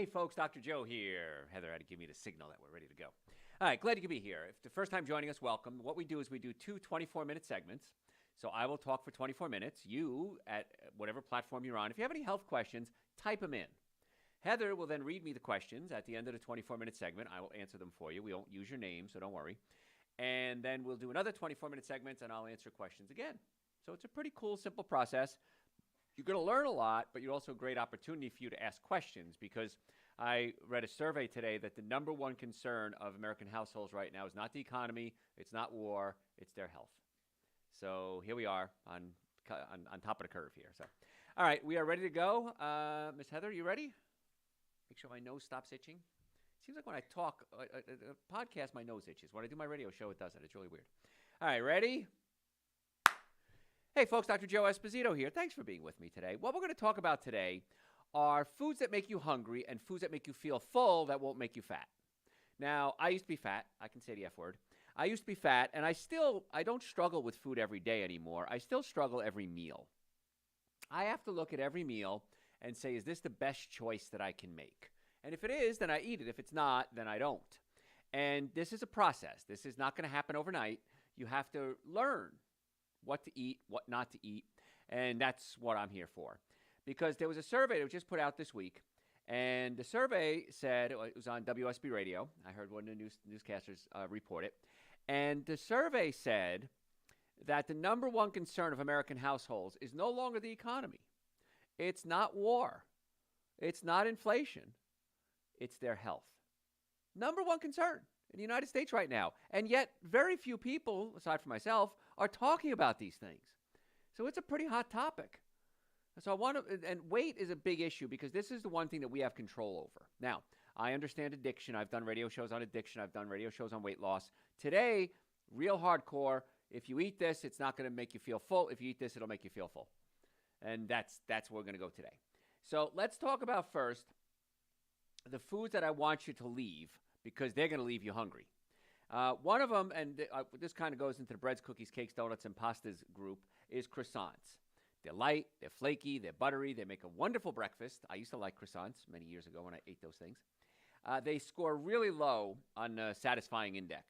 Hey folks, Dr. Joe here. Heather had to give me the signal that we're ready to go. All right, glad you could be here. If the first time joining us, welcome. What we do is we do two 24-minute segments. So I will talk for 24 minutes. You, at whatever platform you're on, if you have any health questions, type them in. Heather will then read me the questions at the end of the 24-minute segment. I will answer them for you. We won't use your name, so don't worry. And then we'll do another 24-minute segment, and I'll answer questions again. So it's a pretty cool, simple process. You're going to learn a lot, but you're also a great opportunity for you to ask questions, because I read a survey today that the number one concern of American households right now is not the economy, it's not war, it's their health. So here we are on top of the curve here. So, all right, we are ready to go. Miss Heather, you ready? Make sure my nose stops itching. Seems like when I talk, a podcast, my nose itches. When I do my radio show, it doesn't. It's really weird. All right, ready? Hey, folks, Dr. Joe Esposito here. Thanks for being with me today. What we're going to talk about today are foods that make you hungry and foods that make you feel full that won't make you fat. Now, I used to be fat. I can say the F word. I used to be fat, and I don't struggle with food every day anymore. I still struggle every meal. I have to look at every meal and say, is this the best choice that I can make? And if it is, then I eat it. If it's not, then I don't. And this is a process. This is not going to happen overnight. You have to learn what to eat, what not to eat, and that's what I'm here for. Because there was a survey that was just put out this week, and the survey said, it was on WSB Radio. I heard one of the newscasters report it. And the survey said that the number one concern of American households is no longer the economy. It's not war. It's not inflation. It's their health. Number one concern in the United States right now. And yet, very few people, aside from myself, are talking about these things. So it's a pretty hot topic. So I want to, and weight is a big issue because this is the one thing that we have control over. Now, I understand addiction. I've done radio shows on addiction. I've done radio shows on weight loss. Today, real hardcore, if you eat this, it's not going to make you feel full. If you eat this, it'll make you feel full. And that's where we're going to go today. So let's talk about first the foods that I want you to leave because they're going to leave you hungry. One of them, and this kind of goes into the breads, cookies, cakes, donuts, and pastas group, is croissants. They're light, they're flaky, they're buttery, they make a wonderful breakfast. I used to like croissants many years ago when I ate those things. They score really low on the satisfying index,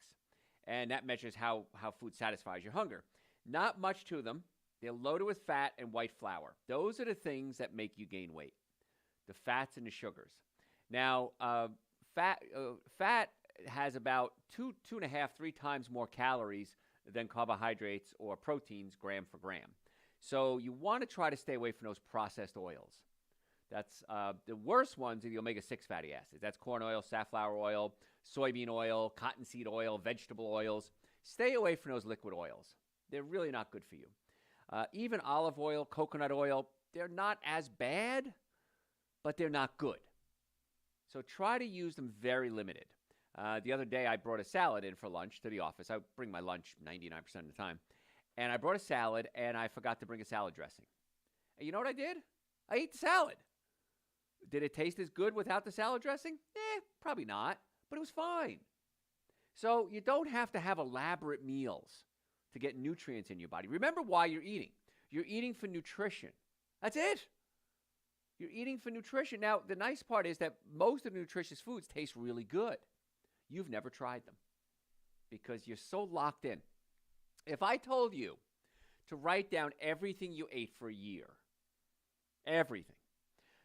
and that measures how food satisfies your hunger. Not much to them. They're loaded with fat and white flour. Those are the things that make you gain weight, the fats and the sugars. Now, fat has about 2.5, 3 times more calories than carbohydrates or proteins gram for gram. So you want to try to stay away from those processed oils. That's the worst ones are the omega-6 fatty acids. That's corn oil, safflower oil, soybean oil, cottonseed oil, vegetable oils. Stay away from those liquid oils. They're really not good for you. Even olive oil, coconut oil, they're not as bad, but they're not good. So try to use them very limited. The other day, I brought a salad in for lunch to the office. I bring my lunch 99% of the time. And I brought a salad, and I forgot to bring a salad dressing. And you know what I did? I ate the salad. Did it taste as good without the salad dressing? Probably not, but it was fine. So you don't have to have elaborate meals to get nutrients in your body. Remember why you're eating. You're eating for nutrition. That's it. You're eating for nutrition. Now, the nice part is that most of the nutritious foods taste really good. You've never tried them because you're so locked in. If I told you to write down everything you ate for a year, everything,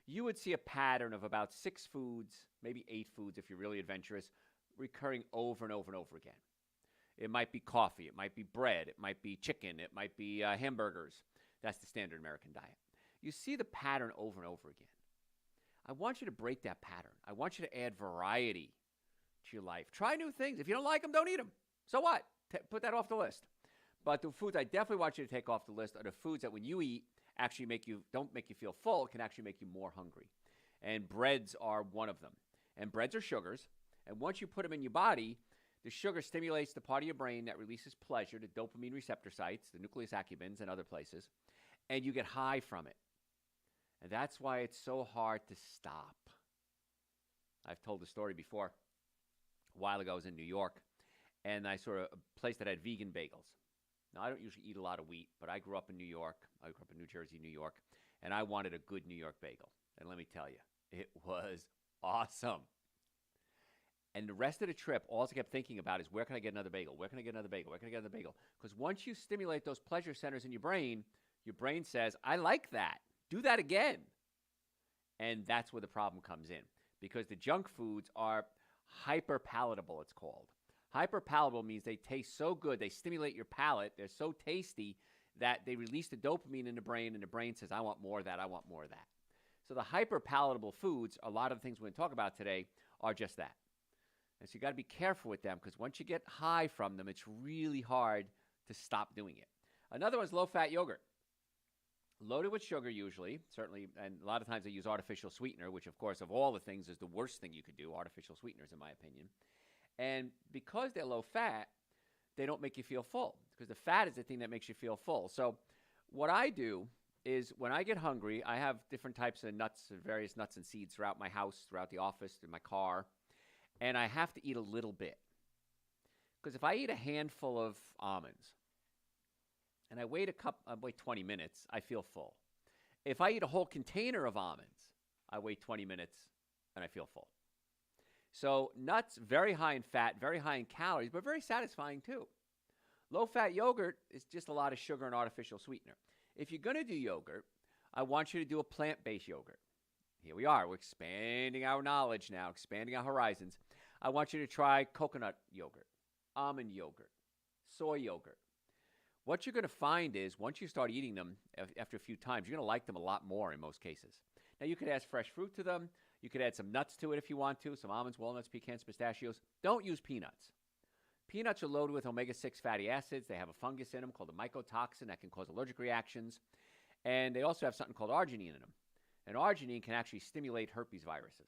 you would see a pattern of about 6 foods, maybe 8 foods if you're really adventurous, recurring over and over and over again. It might be coffee, it might be bread, it might be chicken, it might be hamburgers. That's the standard American diet. You see the pattern over and over again. I want you to break that pattern. I want you to add variety to your life. Try new things. If you don't like them, don't eat them. So what? Put that off the list. But the foods I definitely want you to take off the list are the foods that when you eat actually don't make you feel full, can actually make you more hungry. And breads are one of them. And breads are sugars. And once you put them in your body, the sugar stimulates the part of your brain that releases pleasure, the dopamine receptor sites, the nucleus accumbens, and other places. And you get high from it. And that's why it's so hard to stop. I've told the story before. A while ago, I was in New York, and I saw a place that had vegan bagels. Now, I don't usually eat a lot of wheat, but I grew up in New York. I grew up in New Jersey, New York, and I wanted a good New York bagel. And let me tell you, it was Awesome. And the rest of the trip, all I kept thinking about is where can I get another bagel? Where can I get another bagel? Where can I get another bagel? Because once you stimulate those pleasure centers in your brain says, I like that. Do that again. And that's where the problem comes in. Because the junk foods are hyper palatable, it's called. Hyper palatable means they taste so good, they stimulate your palate, they're so tasty that they release the dopamine in the brain, and the brain says, I want more of that, I want more of that. So the hyper palatable foods, a lot of the things we're going to talk about today, are just that. And so you got to be careful with them because once you get high from them, it's really hard to stop doing it. Another one is low-fat yogurt. Loaded with sugar usually, certainly, and a lot of times they use artificial sweetener, which, of course, of all the things is the worst thing you could do, artificial sweeteners, in my opinion. And because they're low-fat, they don't make you feel full because the fat is the thing that makes you feel full. So what I do is when I get hungry, I have different types of nuts, various nuts and seeds throughout my house, throughout the office, in my car. And I have to eat a little bit. Because if I eat a handful of almonds and I wait 20 minutes, I feel full. If I eat a whole container of almonds, I wait 20 minutes and I feel full. So nuts, very high in fat, very high in calories, but very satisfying too. Low-fat yogurt is just a lot of sugar and artificial sweetener. If you're going to do yogurt, I want you to do a plant-based yogurt. Here we are. We're expanding our knowledge now, expanding our horizons. I want you to try coconut yogurt, almond yogurt, soy yogurt. What you're going to find is once you start eating them after a few times, you're going to like them a lot more in most cases. Now, you could add fresh fruit to them. You could add some nuts to it if you want to, some almonds, walnuts, pecans, pistachios. Don't use peanuts. Peanuts are loaded with omega-6 fatty acids. They have a fungus in them called a mycotoxin that can cause allergic reactions. And they also have something called arginine in them. And arginine can actually stimulate herpes viruses.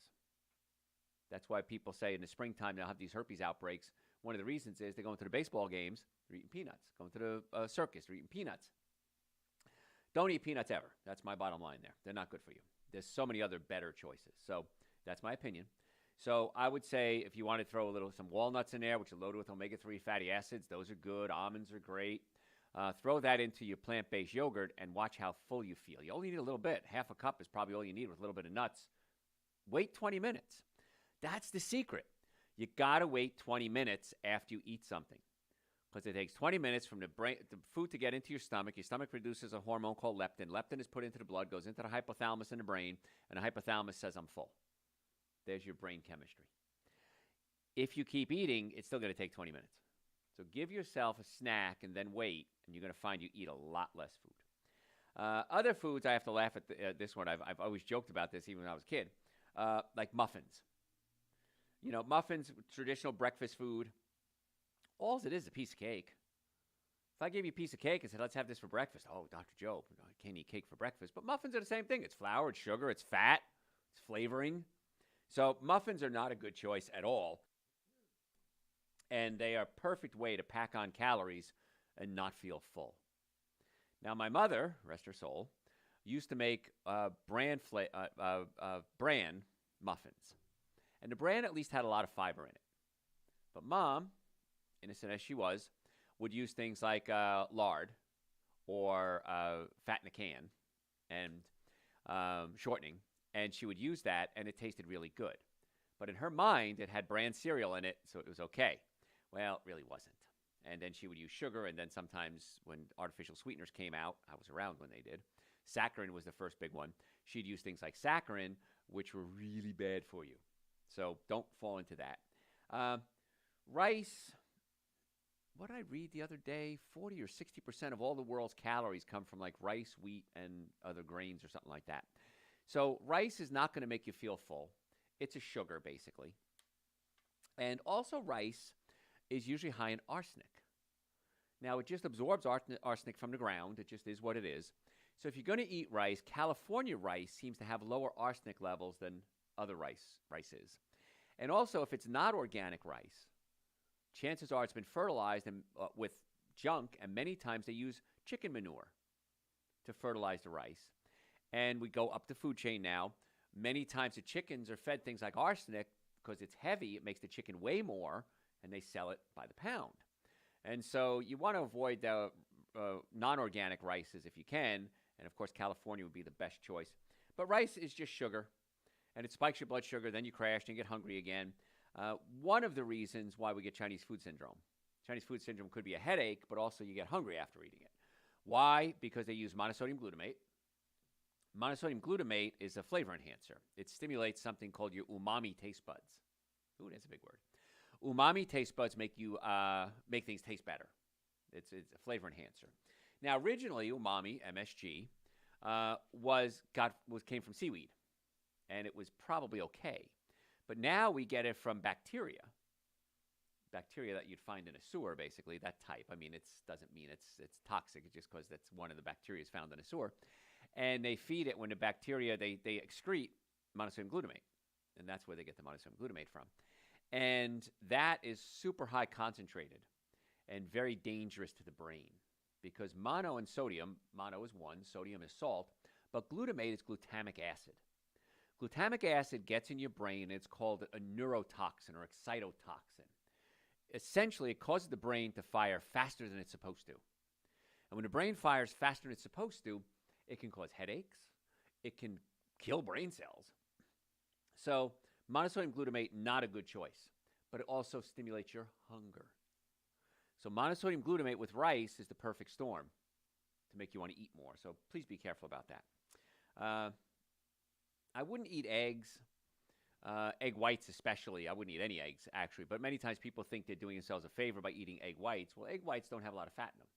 That's why people say in the springtime they'll have these herpes outbreaks. One of the reasons is they're going to the baseball games, they're eating peanuts. Going to the circus, they're eating peanuts. Don't eat peanuts ever. That's my bottom line there. They're not good for you. There's so many other better choices. So that's my opinion. So I would say if you want to throw some walnuts in there, which are loaded with omega-3 fatty acids, those are good. Almonds are great. Throw that into your plant-based yogurt and watch how full you feel. You only need a little bit. Half a cup is probably all you need with a little bit of nuts. Wait 20 minutes. That's the secret. You got to wait 20 minutes after you eat something because it takes 20 minutes from the food to get into your stomach. Your stomach produces a hormone called leptin. Leptin is put into the blood, goes into the hypothalamus in the brain, and the hypothalamus says, I'm full. There's your brain chemistry. If you keep eating, it's still going to take 20 minutes. So give yourself a snack and then wait, and you're going to find you eat a lot less food. Other foods, I have to laugh at this one. I've always joked about this even when I was a kid, like muffins. You know, muffins, traditional breakfast food. All it is a piece of cake. If I gave you a piece of cake and said, let's have this for breakfast, oh, Dr. Joe, I can't eat cake for breakfast. But muffins are the same thing. It's flour, it's sugar, it's fat, it's flavoring. So muffins are not a good choice at all. And they are a perfect way to pack on calories and not feel full. Now, my mother, rest her soul, used to make bran muffins. And the bran at least had a lot of fiber in it. But Mom, innocent as she was, would use things like lard or fat in a can and shortening. And she would use that, and it tasted really good. But in her mind, it had bran cereal in it, so it was okay. Well, it really wasn't. And then she would use sugar, and then sometimes when artificial sweeteners came out, I was around when they did, saccharin was the first big one. She'd use things like saccharin, which were really bad for you. So don't fall into that. Rice, what did I read the other day? 40 or 60% of all the world's calories come from like rice, wheat, and other grains or something like that. So rice is not going to make you feel full. It's a sugar, basically. And also rice is usually high in arsenic. Now, it just absorbs arsenic from the ground. It just is what it is. So if you're going to eat rice, California rice seems to have lower arsenic levels than other rice is. And also, if it's not organic rice, chances are it's been fertilized with junk, and many times they use chicken manure to fertilize the rice. And we go up the food chain now. Many times the chickens are fed things like arsenic because it's heavy. It makes the chicken weigh more, and they sell it by the pound. And so you want to avoid the non-organic rices if you can. And, of course, California would be the best choice. But rice is just sugar. and it spikes your blood sugar. Then you crash and you get hungry again. One of the reasons why we get Chinese food syndrome. Chinese food syndrome could be a headache, but also you get hungry after eating it. Why? Because they use monosodium glutamate. Monosodium glutamate is a flavor enhancer. It stimulates something called your umami taste buds. Ooh, that's a big word. Umami taste buds make things taste better. It's a flavor enhancer. Now, originally, umami, MSG, came from seaweed, and it was probably okay. But now we get it from bacteria that you'd find in a sewer, basically, that type. I mean, it doesn't mean it's toxic, it's just because that's one of the bacteria found in a sewer. And they feed it when the bacteria, they excrete monosodium glutamate, and that's where they get the monosodium glutamate from. And that is super high concentrated and very dangerous to the brain because mono and sodium, mono is one, sodium is salt, but glutamate is glutamic acid. Glutamic acid gets in your brain, and it's called a neurotoxin or excitotoxin. Essentially, it causes the brain to fire faster than it's supposed to. And when the brain fires faster than it's supposed to, it can cause headaches. It can kill brain cells. So monosodium glutamate, not a good choice, but it also stimulates your hunger. So monosodium glutamate with rice is the perfect storm to make you want to eat more. So please be careful about that. I wouldn't eat eggs. Egg whites especially. I wouldn't eat any eggs, actually. But many times people think they're doing themselves a favor by eating egg whites. Well, egg whites don't have a lot of fat in them.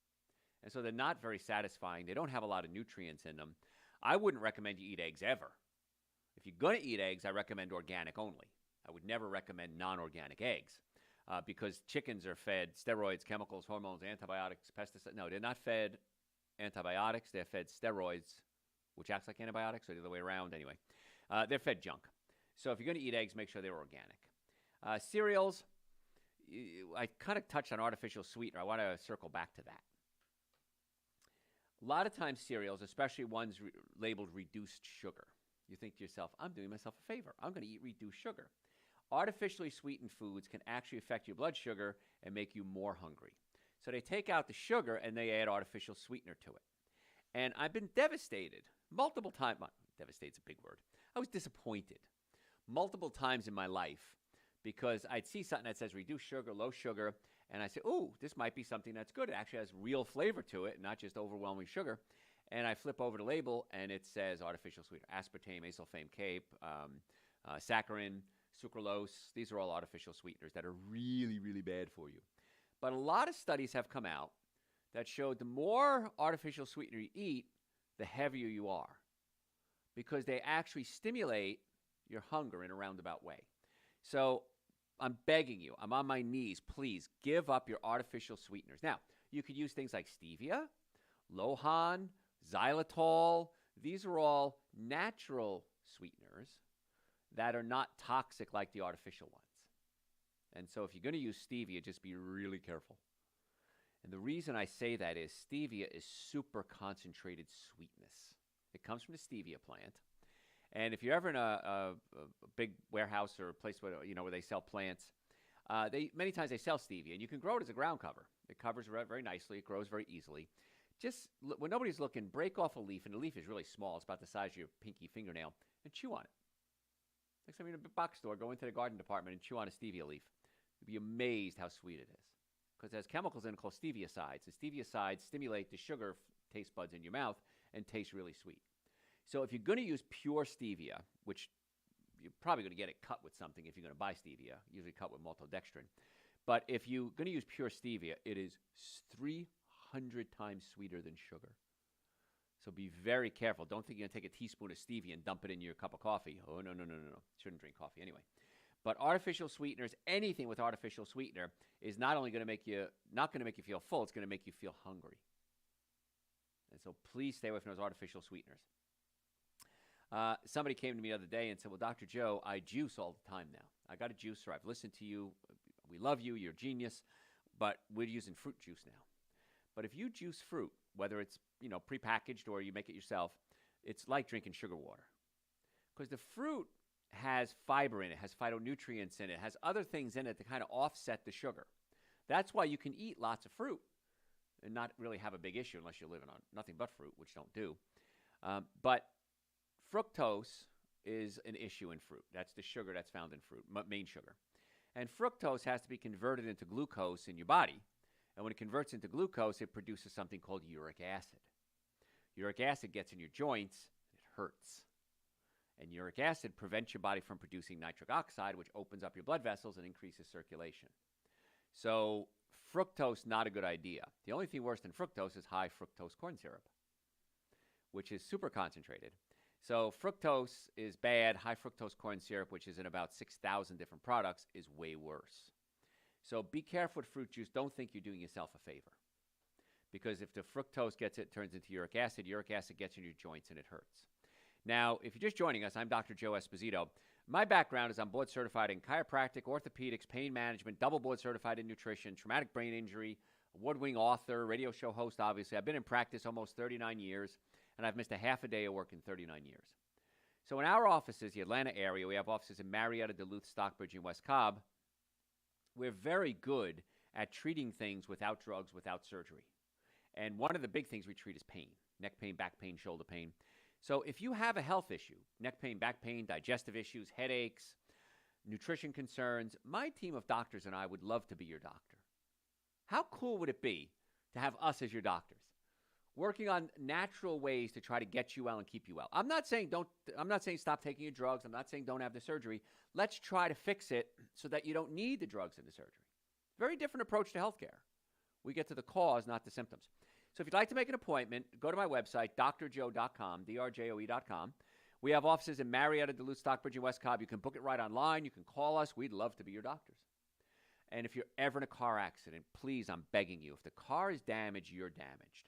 And so they're not very satisfying. They don't have a lot of nutrients in them. I wouldn't recommend you eat eggs ever. If you're going to eat eggs, I recommend organic only. I would never recommend non-organic eggs because chickens are fed steroids, chemicals, hormones, antibiotics, pesticides. No, they're not fed antibiotics. They're fed steroids, which acts like antibiotics, or the other way around anyway. They're fed junk. So if you're going to eat eggs, make sure they're organic. Cereals, I kind of touched on artificial sweetener. I want to circle back to that. A lot of times cereals, especially ones labeled reduced sugar, you think to yourself, I'm doing myself a favor. I'm going to eat reduced sugar. Artificially sweetened foods can actually affect your blood sugar and make you more hungry. So they take out the sugar and they add artificial sweetener to it. And I've been devastated multiple times. Devastate's a big word. I was disappointed multiple times in my life because I'd see something that says reduced sugar, low sugar, and I say, oh, this might be something that's good. It actually has real flavor to it, not just overwhelming sugar. And I flip over the label, and it says artificial sweetener, aspartame, acesulfame cape, saccharin, sucralose. These are all artificial sweeteners that are really, really bad for you. But a lot of studies have come out that showed the more artificial sweetener you eat, the heavier you are because they actually stimulate your hunger in a roundabout way. So I'm begging you, I'm on my knees, please give up your artificial sweeteners. Now, you could use things like stevia, Lohan, xylitol. These are all natural sweeteners that are not toxic like the artificial ones. And so if you're going to use stevia, just be really careful. And the reason I say that is stevia is super concentrated sweetness. It comes from the stevia plant. And if you're ever in a big warehouse or a place where they sell plants, many times they sell stevia, and you can grow it as a ground cover. It covers very nicely. It grows very easily. Just when nobody's looking, break off a leaf, and the leaf is really small. It's about the size of your pinky fingernail, and chew on it. Next time you're in a box store, go into the garden department and chew on a stevia leaf. You'll be amazed how sweet it is because it has chemicals in it called steviosides. The steviosides stimulate the sugar taste buds in your mouth and taste really sweet. So if you're going to use pure stevia, which you're probably going to get it cut with something if you're going to buy stevia, usually cut with maltodextrin. But if you're going to use pure stevia, it is 300 times sweeter than sugar. So be very careful. Don't think you're going to take a teaspoon of stevia and dump it in your cup of coffee. Oh, no. Shouldn't drink coffee anyway. But artificial sweeteners, anything with artificial sweetener, is not only going to make you feel full, it's going to make you feel hungry. And so please stay away from those artificial sweeteners. Somebody came to me the other day and said, well, Dr. Joe, I juice all the time now. I got a juicer. I've listened to you. We love you. You're a genius. But we're using fruit juice now. But if you juice fruit, whether it's prepackaged or you make it yourself, it's like drinking sugar water. Because the fruit has fiber in it, has phytonutrients in it, has other things in it to kind of offset the sugar. That's why you can eat lots of fruit and not really have a big issue unless you're living on nothing but fruit, which don't do. But fructose is an issue in fruit. That's the sugar that's found in fruit, main sugar. And fructose has to be converted into glucose in your body. And when it converts into glucose, it produces something called uric acid. Uric acid gets in your joints, and it hurts. And uric acid prevents your body from producing nitric oxide, which opens up your blood vessels and increases circulation. So fructose, not a good idea. The only thing worse than fructose is high fructose corn syrup, which is super concentrated. So fructose is bad. High fructose corn syrup, which is in about 6,000 different products, is way worse. So be careful with fruit juice. Don't think you're doing yourself a favor. Because if the fructose turns into uric acid gets in your joints and it hurts. Now, if you're just joining us, I'm Dr. Joe Esposito. My background is I'm board certified in chiropractic, orthopedics, pain management, double board certified in nutrition, traumatic brain injury, award-winning author, radio show host, obviously. I've been in practice almost 39 years, and I've missed a half a day of work in 39 years. So in our offices, the Atlanta area, we have offices in Marietta, Duluth, Stockbridge, and West Cobb. We're very good at treating things without drugs, without surgery. And one of the big things we treat is pain, neck pain, back pain, shoulder pain. So if you have a health issue, neck pain, back pain, digestive issues, headaches, nutrition concerns, my team of doctors and I would love to be your doctor. How cool would it be to have us as your doctors, working on natural ways to try to get you well and keep you well? I'm not saying stop taking your drugs. I'm not saying don't have the surgery. Let's try to fix it so that you don't need the drugs and the surgery. Very different approach to healthcare. We get to the cause, not the symptoms. So if you'd like to make an appointment, go to my website, drjoe.com, drjoe.com. We have offices in Marietta, Duluth, Stockbridge, and West Cobb. You can book it right online. You can call us. We'd love to be your doctors. And if you're ever in a car accident, please, I'm begging you, if the car is damaged, you're damaged.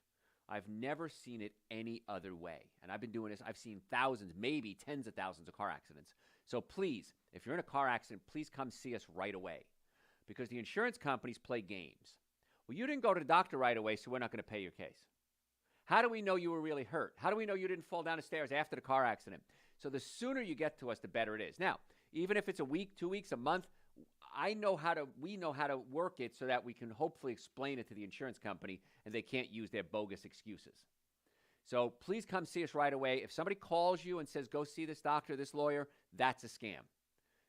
I've never seen it any other way. And I've been doing this. I've seen thousands, maybe tens of thousands of car accidents. So please, if you're in a car accident, please come see us right away, because the insurance companies play games. Well, you didn't go to the doctor right away, so we're not going to pay your case. How do we know you were really hurt? How do we know you didn't fall down the stairs after the car accident? So the sooner you get to us, the better it is. Now, even if it's a week, 2 weeks, a month, we know how to work it so that we can hopefully explain it to the insurance company and they can't use their bogus excuses. So please come see us right away. If somebody calls you and says, go see this doctor, this lawyer, that's a scam.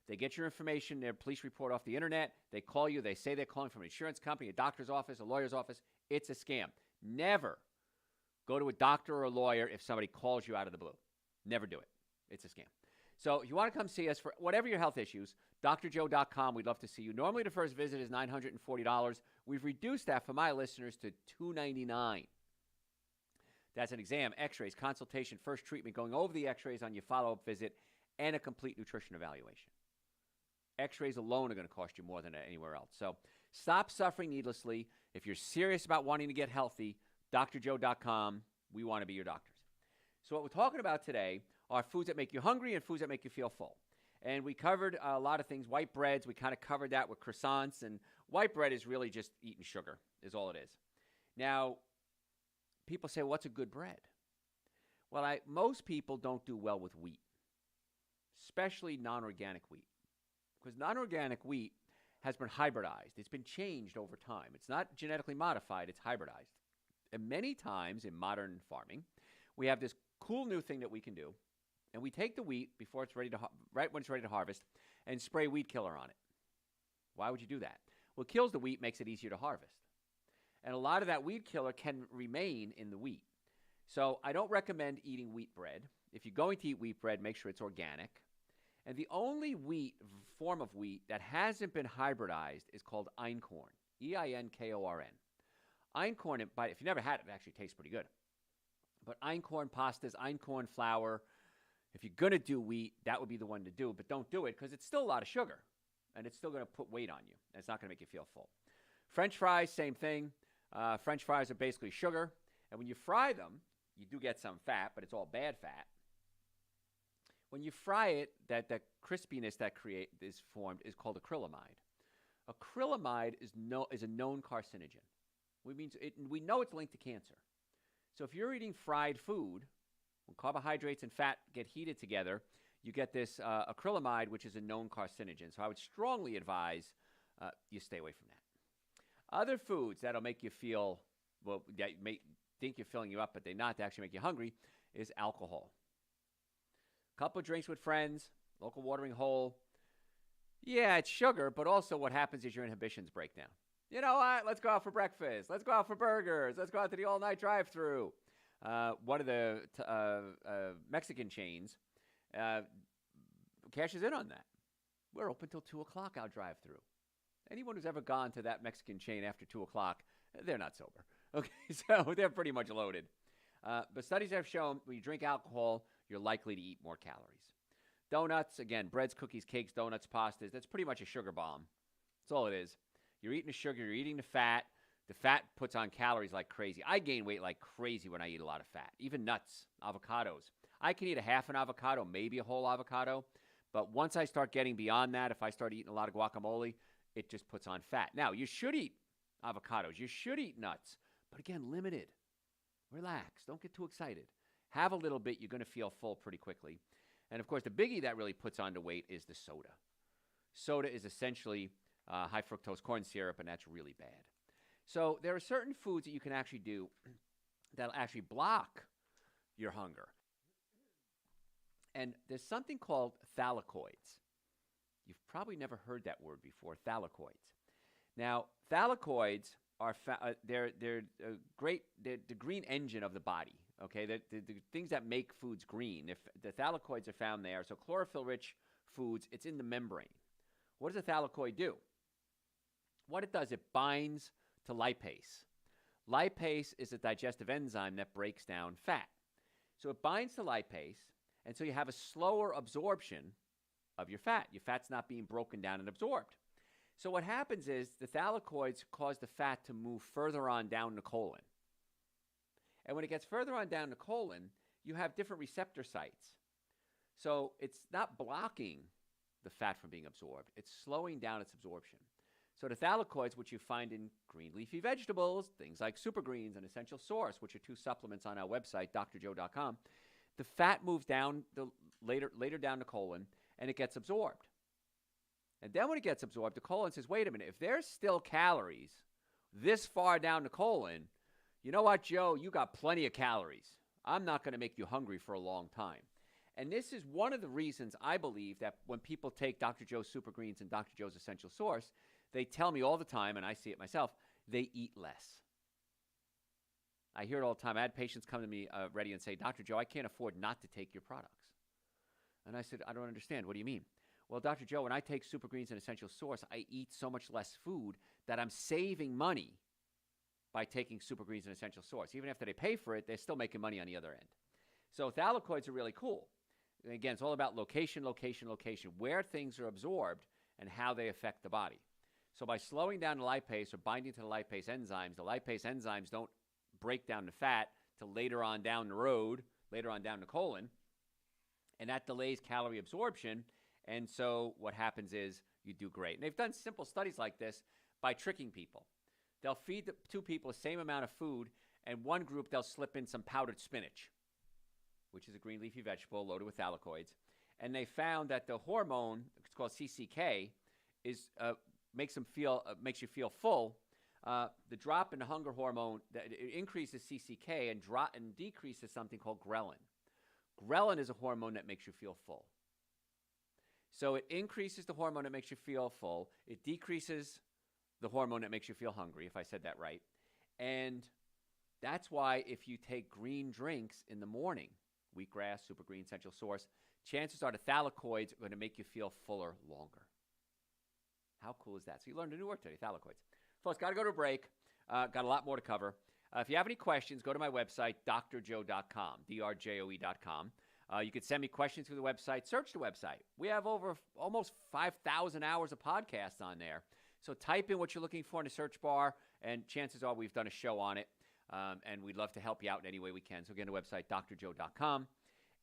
They get your information, their police report off the internet. They call you. They say they're calling from an insurance company, a doctor's office, a lawyer's office. It's a scam. Never go to a doctor or a lawyer if somebody calls you out of the blue. Never do it. It's a scam. So if you want to come see us for whatever your health issues, drjoe.com. We'd love to see you. Normally the first visit is $940. We've reduced that for my listeners to $299. That's an exam, x-rays, consultation, first treatment, going over the x-rays on your follow-up visit, and a complete nutrition evaluation. X-rays alone are going to cost you more than anywhere else. So stop suffering needlessly. If you're serious about wanting to get healthy, drjoe.com. We want to be your doctors. So what we're talking about today are foods that make you hungry and foods that make you feel full. And we covered a lot of things. White breads, we kind of covered that with croissants. And white bread is really just eating sugar, is all it is. Now, people say, what's a good bread? Well, most people don't do well with wheat, especially non-organic wheat. Because non-organic wheat has been hybridized. It's been changed over time. It's not genetically modified. It's hybridized. And many times in modern farming, we have this cool new thing that we can do. And we take the wheat before it's ready to right when it's ready to harvest and spray weed killer on it. Why would you do that? Well, it kills the wheat, makes it easier to harvest. And a lot of that weed killer can remain in the wheat. So I don't recommend eating wheat bread. If you're going to eat wheat bread, make sure it's organic. And the only form of wheat that hasn't been hybridized is called einkorn, E-I-N-K-O-R-N. Einkorn, if you never had it, it actually tastes pretty good. But einkorn pastas, einkorn flour, if you're going to do wheat, that would be the one to do. But don't do it because it's still a lot of sugar, and it's still going to put weight on you. And it's not going to make you feel full. French fries, same thing. French fries are basically sugar. And when you fry them, you do get some fat, but it's all bad fat. When you fry it, that crispiness that is formed is called acrylamide. Acrylamide is a known carcinogen. We know it's linked to cancer. So if you're eating fried food, when carbohydrates and fat get heated together, you get this acrylamide, which is a known carcinogen. So I would strongly advise you stay away from that. Other foods that'll make you feel, well, that may think you're filling you up, but they're not, they actually make you hungry, is alcohol. couple of drinks with friends, local watering hole. Yeah, it's sugar, but also what happens is your inhibitions break down. You know what? Let's go out for breakfast. Let's go out for burgers. Let's go out to the all-night drive-through. One of the Mexican chains cashes in on that. We're open till 2 o'clock, our drive-through. Anyone who's ever gone to that Mexican chain after 2 o'clock, they're not sober. Okay, so they're pretty much loaded. But studies have shown when you drink alcohol, you're likely to eat more calories. Donuts, again, breads, cookies, cakes, donuts, pastas, that's pretty much a sugar bomb. That's all it is. You're eating the sugar, you're eating the fat. The fat puts on calories like crazy. I gain weight like crazy when I eat a lot of fat. Even nuts, avocados. I can eat a half an avocado, maybe a whole avocado. But once I start getting beyond that, if I start eating a lot of guacamole, it just puts on fat. Now, you should eat avocados. You should eat nuts. But again, limited. Relax. Don't get too excited. Have a little bit. You're going to feel full pretty quickly. And, of course, the biggie that really puts on the weight is the soda. Soda is essentially high fructose corn syrup, and that's really bad. So there are certain foods that you can actually do that'll actually block your hunger. And there's something called thylakoids. You've probably never heard that word before, thylakoids. Now, thylakoids are they're great. They're the green engine of the body. Okay, the things that make foods green. If the thylakoids are found there, so chlorophyll-rich foods, it's in the membrane. What does a thylakoid do? What it does, it binds to lipase. Lipase is a digestive enzyme that breaks down fat. So it binds to lipase, and so you have a slower absorption of your fat. Your fat's not being broken down and absorbed. So what happens is the thylakoids cause the fat to move further on down the colon. And when it gets further on down the colon, you have different receptor sites. So it's not blocking the fat from being absorbed. It's slowing down its absorption. So the thylakoids, which you find in green leafy vegetables, things like Super Greens and Essential Source, which are 2 supplements on our website, drjoe.com, the fat moves down later down the colon, and it gets absorbed. And then when it gets absorbed, the colon says, wait a minute, if there's still calories this far down the colon, you know what, Joe? You got plenty of calories. I'm not going to make you hungry for a long time. And this is one of the reasons I believe that when people take Dr. Joe's Super Greens and Dr. Joe's Essential Source, they tell me all the time, and I see it myself, they eat less. I hear it all the time. I had patients come to me ready and say, Dr. Joe, I can't afford not to take your products. And I said, I don't understand. What do you mean? Well, Dr. Joe, when I take Super Greens and Essential Source, I eat so much less food that I'm saving money by taking Super Greens and Essential Source. Even after they pay for it, they're still making money on the other end. So thylakoids are really cool. And again, it's all about location, location, location, where things are absorbed and how they affect the body. So by slowing down the lipase or binding to the lipase enzymes don't break down the fat till later on down the road, later on down the colon, and that delays calorie absorption. And so what happens is you do great. And they've done simple studies like this by tricking people. They'll feed the 2 people the same amount of food, and one group they'll slip in some powdered spinach, which is a green leafy vegetable loaded with thylakoids. And they found that the hormone, it's called CCK, makes you feel full. The drop in the hunger hormone, it increases CCK and decreases something called ghrelin. Ghrelin is a hormone that makes you feel full. So it increases the hormone that makes you feel full. It decreases the hormone that makes you feel hungry, if I said that right. And that's why if you take green drinks in the morning, wheatgrass, Super Green, Essential Source, chances are the thylakoids are going to make you feel fuller longer. How cool is that? So you learned a new word today, thylakoids. Folks, got to go to a break. Got a lot more to cover. If you have any questions, go to my website, drjoe.com, drjoe.com. You can send me questions through the website. Search the website. We have over almost 5,000 hours of podcasts on there. So type in what you're looking for in the search bar, and chances are we've done a show on it, and we'd love to help you out in any way we can. So again, the website, drjoe.com,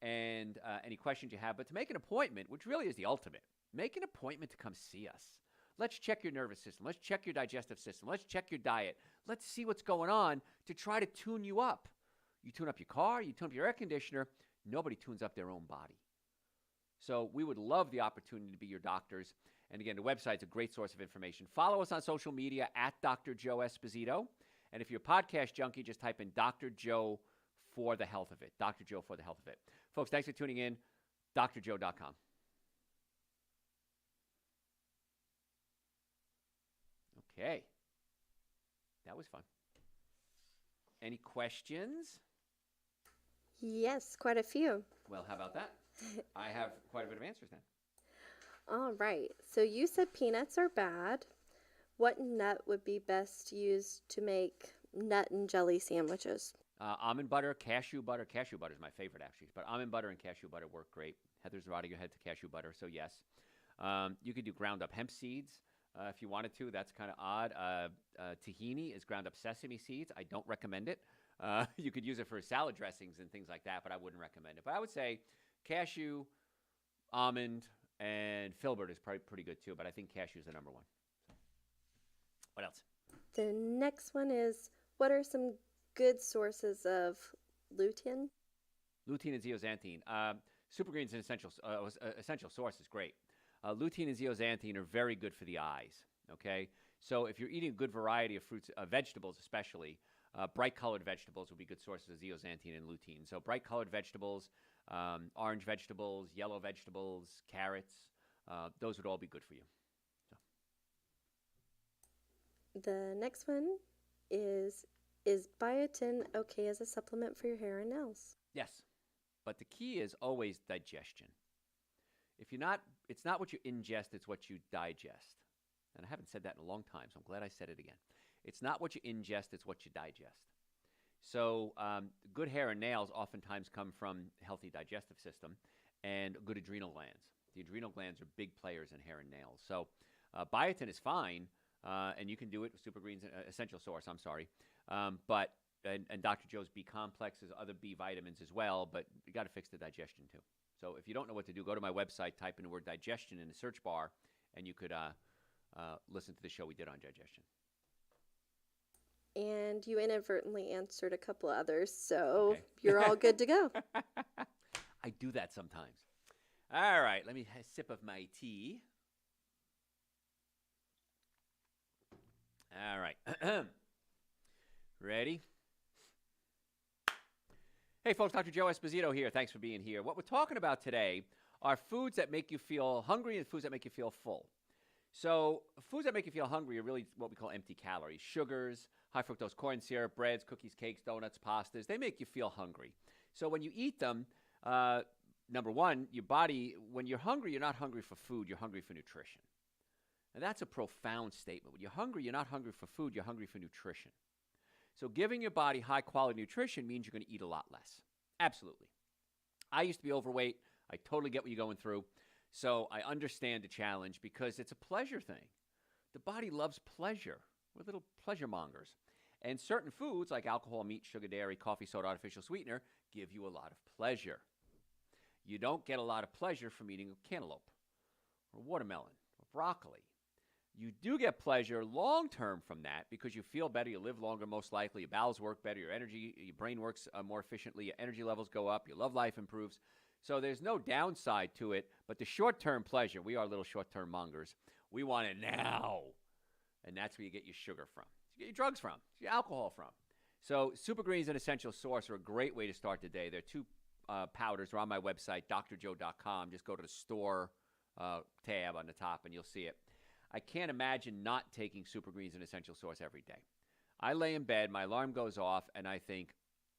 and any questions you have. But to make an appointment, which really is the ultimate, make an appointment to come see us. Let's check your nervous system. Let's check your digestive system. Let's check your diet. Let's see what's going on to try to tune you up. You tune up your car, you tune up your air conditioner. Nobody tunes up their own body. So we would love the opportunity to be your doctors. And again, the website's a great source of information. Follow us on social media at Dr. Joe Esposito. And if you're a podcast junkie, just type in Dr. Joe for the health of it. Dr. Joe for the health of it. Folks, thanks for tuning in. drjoe.com. Okay. That was fun. Any questions? Yes, quite a few. Well, how about that? I have quite a bit of answers then. All right. So you said peanuts are bad. What nut would be best used to make nut and jelly sandwiches? Almond butter, cashew butter. Cashew butter is my favorite, actually. But almond butter and cashew butter work great. Heather's nodding her head to cashew butter, so yes. You could do ground up hemp seeds if you wanted to. That's kind of odd. Tahini is ground up sesame seeds. I don't recommend it. You could use it for salad dressings and things like that, but I wouldn't recommend it. But I would say cashew, almond, and filbert is probably pretty good too, but I think cashew is the number one. What else? The next one is, what are some good sources of lutein? Lutein and zeaxanthin. Supergreen's an essential source is great. Lutein and zeaxanthin are very good for the eyes. Okay, so if you're eating a good variety of fruits, vegetables especially, bright colored vegetables would be good sources of zeaxanthin and lutein. So bright colored vegetables, orange vegetables, yellow vegetables, carrots, those would all be good for you. The next one is biotin okay as a supplement for your hair and nails? Yes, but the key is always digestion. If you're not, it's not what you ingest, it's what you digest. And I haven't said that in a long time, so I'm glad I said it again. It's not what you ingest, it's what you digest. So good hair and nails oftentimes come from a healthy digestive system and good adrenal glands. The adrenal glands are big players in hair and nails. So biotin is fine, and you can do it with Supergreen's essential source, but Dr. Joe's B complex has other B vitamins as well, but you got to fix the digestion too. So if you don't know what to do, go to my website, type in the word digestion in the search bar, and you could listen to the show we did on digestion. And you inadvertently answered a couple others, so okay. You're all good to go. I do that sometimes. All right, let me have a sip of my tea. All right. Ready? Hey, folks, Dr. Joe Esposito here. Thanks for being here. What we're talking about today are foods that make you feel hungry and foods that make you feel full. So foods that make you feel hungry are really what we call empty calories. Sugars, high fructose corn syrup, breads, cookies, cakes, donuts, pastas. They make you feel hungry. So when you eat them, number one, your body, when you're hungry, you're not hungry for food, you're hungry for nutrition. And that's a profound statement. When you're hungry, you're not hungry for food, you're hungry for nutrition. So giving your body high-quality nutrition means you're going to eat a lot less. Absolutely. I used to be overweight. I totally get what you're going through. So I understand the challenge because it's a pleasure thing. The body loves pleasure. We're little pleasure mongers. And certain foods like alcohol, meat, sugar, dairy, coffee, soda, artificial sweetener give you a lot of pleasure. You don't get a lot of pleasure from eating a cantaloupe or watermelon or broccoli. You do get pleasure long-term from that because you feel better, you live longer most likely, your bowels work better, your brain works more efficiently, your energy levels go up, your love life improves. So there's no downside to it, but the short-term pleasure, we are little short-term mongers, we want it now. And that's where you get your sugar from. You get your drugs from, your alcohol from. So Supergreens and Essential Source are a great way to start the day. They're two powders. They're on my website, drjoe.com. Just go to the store tab on the top and you'll see it. I can't imagine not taking Supergreens and Essential Source every day. I lay in bed, my alarm goes off, and I think,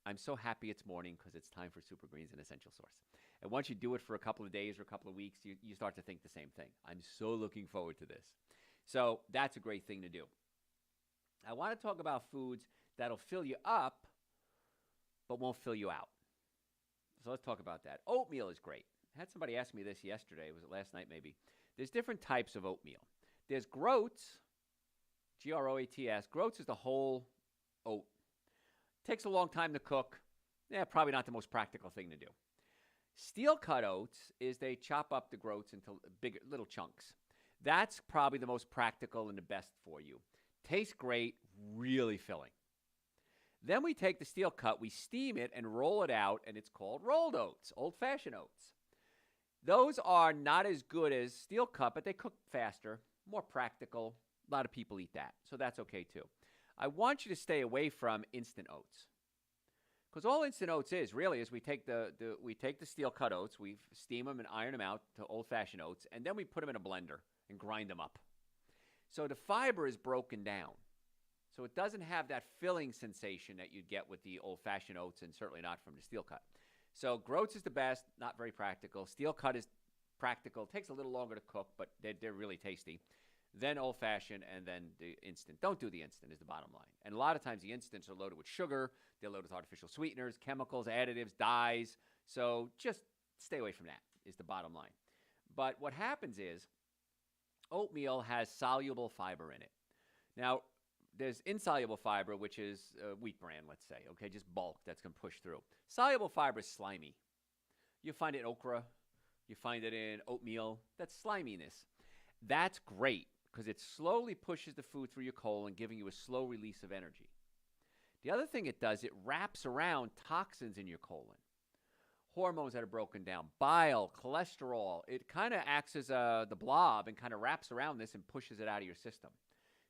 I'm so happy it's morning because it's time for Supergreens and Essential Source. And once you do it for a couple of days or a couple of weeks, you start to think the same thing. I'm so looking forward to this. So that's a great thing to do. I want to talk about foods that'll fill you up but won't fill you out. So let's talk about that. Oatmeal is great. I had somebody ask me this yesterday. Was it last night maybe? There's different types of oatmeal. There's groats, Groats. Groats is the whole oat. Takes a long time to cook. Probably not the most practical thing to do. Steel cut oats is they chop up the groats into bigger little chunks. That's probably the most practical and the best for you. Tastes great, really filling. Then we take the steel cut, we steam it and roll it out, and it's called rolled oats, old-fashioned oats. Those are not as good as steel cut, but they cook faster, more practical. A lot of people eat that, so that's okay too. I want you to stay away from instant oats Because all instant oats is really is we take the steel cut oats, we steam them and iron them out to old-fashioned oats, and then we put them in a blender and grind them up. So the fiber is broken down. So it doesn't have that filling sensation that you'd get with the old-fashioned oats, and certainly not from the steel cut. So Groats is the best, not very practical. Steel cut is practical. Takes a little longer to cook, but they're really tasty. Then old-fashioned, and then the instant. Don't do the instant is the bottom line. And a lot of times the instants are loaded with sugar. They're loaded with artificial sweeteners, chemicals, additives, dyes. So just stay away from that is the bottom line. But what happens is oatmeal has soluble fiber in it. Now, there's insoluble fiber, which is wheat bran, let's say, okay, just bulk that's going to push through. Soluble fiber is slimy. You find it in okra. You find it in oatmeal. That's sliminess. That's great because it slowly pushes the food through your colon, giving you a slow release of energy. The other thing it does, it wraps around toxins in your colon. Hormones that are broken down, bile, cholesterol. It kind of acts as the blob and kind of wraps around this and pushes it out of your system.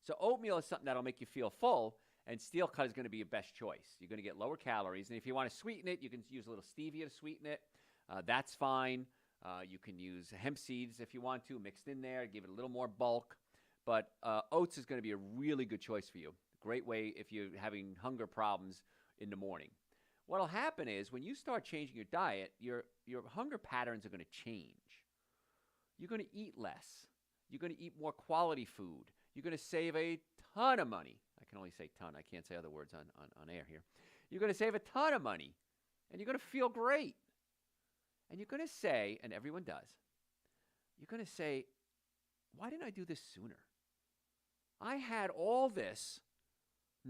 So oatmeal is something that'll make you feel full, and steel cut is going to be your best choice. You're going to get lower calories, and if you want to sweeten it, you can use a little stevia to sweeten it. That's fine. You can use hemp seeds if you want to, mixed in there, give it a little more bulk. But oats is going to be a really good choice for you. Great way if you're having hunger problems in the morning. What will happen is when you start changing your diet, your hunger patterns are going to change. You're going to eat less. You're going to eat more quality food. You're going to save a ton of money. I can only say ton. I can't say other words on air here. You're going to save a ton of money, and you're going to feel great. And you're going to say, and everyone does, you're going to say, why didn't I do this sooner? I had all this.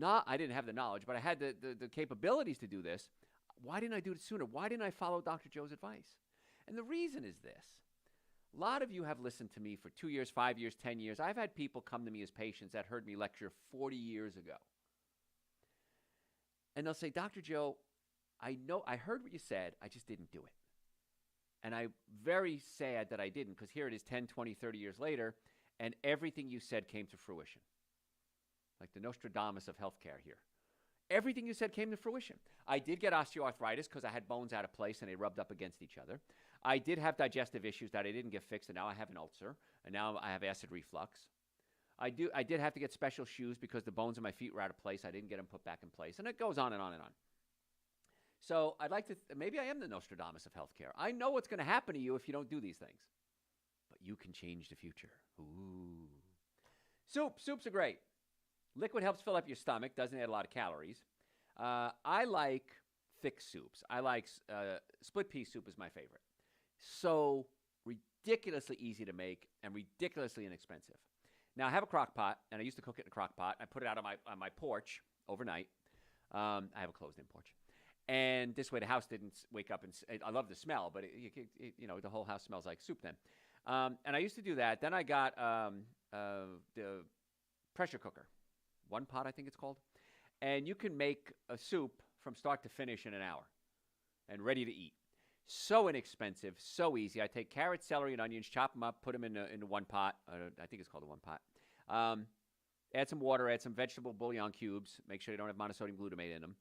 I didn't have the knowledge, but I had the capabilities to do this. Why didn't I do it sooner? Why didn't I follow Dr. Joe's advice? And the reason is this. A lot of you have listened to me for 2 years, 5 years, 10 years. I've had people come to me as patients that heard me lecture 40 years ago. And they'll say, Dr. Joe, I heard what you said. I just didn't do it. And I'm very sad that I didn't, because here it is 10, 20, 30 years later, and everything you said came to fruition. Like the Nostradamus of healthcare here. Everything you said came to fruition. I did get osteoarthritis because I had bones out of place and they rubbed up against each other. I did have digestive issues that I didn't get fixed, and now I have an ulcer, and now I have acid reflux. I did have to get special shoes because the bones in my feet were out of place. I didn't get them put back in place, and it goes on and on and on. So I'd like to, maybe I am the Nostradamus of healthcare. I know what's going to happen to you if you don't do these things. But you can change the future. Ooh. Soups are great. Liquid helps fill up your stomach, doesn't add a lot of calories. I like thick soups. I like split pea soup is my favorite. So ridiculously easy to make and ridiculously inexpensive. Now I have a crock pot, and I used to cook it in a crock pot. I put it out on my porch overnight. I have a closed-in porch. And this way the house didn't wake up, and I love the smell, but the whole house smells like soup then. And I used to do that. Then I got the pressure cooker. One pot, I think it's called. And you can make a soup from start to finish in an hour and ready to eat. So inexpensive, so easy. I take carrots, celery, and onions, chop them up, put them in one pot. I think it's called a one pot. Add some water, add some vegetable bouillon cubes. Make sure they don't have monosodium glutamate in them.